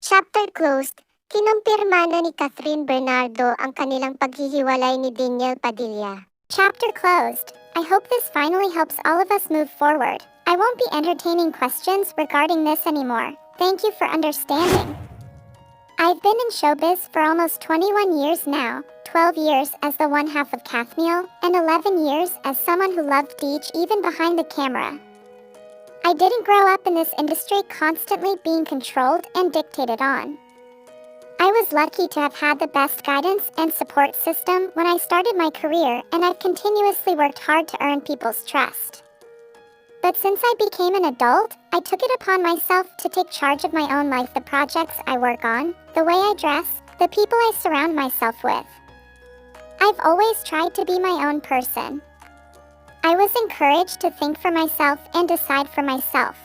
Chapter closed. Kinumpirma na ni Kathryn Bernardo ang kanilang paghihiwalay ni Daniel Padilla. Chapter closed. I hope this finally helps all of us move forward. I won't be entertaining questions regarding this anymore. Thank you for understanding. I've been in showbiz for almost 21 years now, 12 years as the one half of Kathniel, and 11 years as someone who loved Deej even behind the camera. I didn't grow up in this industry constantly being controlled and dictated on. I was lucky to have had the best guidance and support system when I started my career, and I've continuously worked hard to earn people's trust. But since I became an adult, I took it upon myself to take charge of my own life, the projects I work on, the way I dress, the people I surround myself with. I've always tried to be my own person. I was encouraged to think for myself and decide for myself.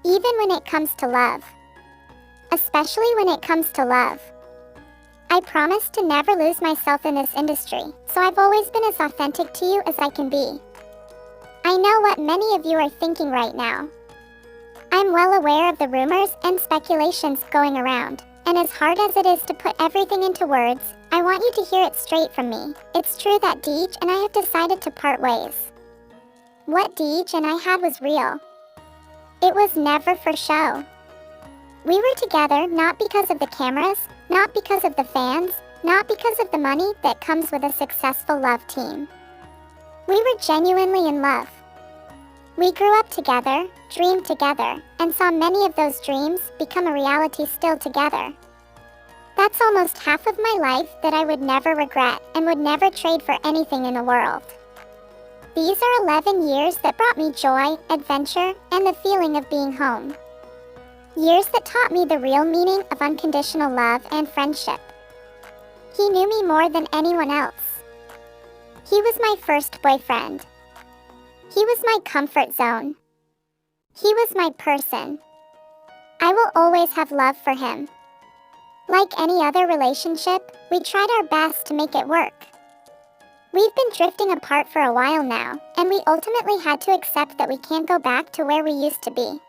Even when it comes to love. Especially when it comes to love. I promise to never lose myself in this industry, so I've always been as authentic to you as I can be. I know what many of you are thinking right now. I'm well aware of the rumors and speculations going around, and as hard as it is to put everything into words, I want you to hear it straight from me. It's true that Deej and I have decided to part ways. What Deej and I had was real. It was never for show. We were together not because of the cameras, not because of the fans, not because of the money that comes with a successful love team. We were genuinely in love. We grew up together, dreamed together, and saw many of those dreams become a reality still together. That's almost half of my life that I would never regret and would never trade for anything in the world. These are 11 years that brought me joy, adventure, and the feeling of being home. Years that taught me the real meaning of unconditional love and friendship. He knew me more than anyone else. He was my first boyfriend. He was my comfort zone. He was my person. I will always have love for him. Like any other relationship, we tried our best to make it work. We've been drifting apart for a while now, and we ultimately had to accept that we can't go back to where we used to be.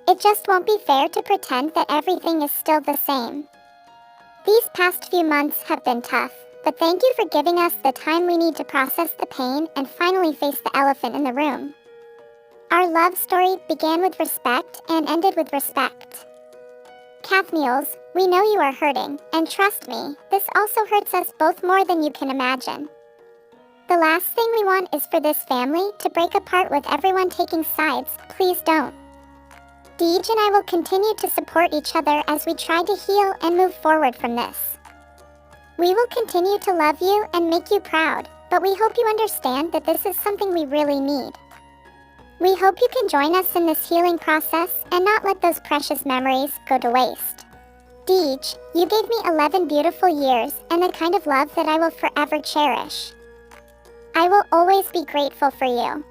It just won't be fair to pretend that everything is still the same. These past few months have been tough, but thank you for giving us the time we need to process the pain and finally face the elephant in the room. Our love story began with respect and ended with respect. Kathniels, we know you are hurting, and trust me, this also hurts us both more than you can imagine. The last thing we want is for this family to break apart with everyone taking sides. Please don't. Deej and I will continue to support each other as we try to heal and move forward from this. We will continue to love you and make you proud, but we hope you understand that this is something we really need. We hope you can join us in this healing process and not let those precious memories go to waste. Deej, you gave me 11 beautiful years and the kind of love that I will forever cherish. I will always be grateful for you.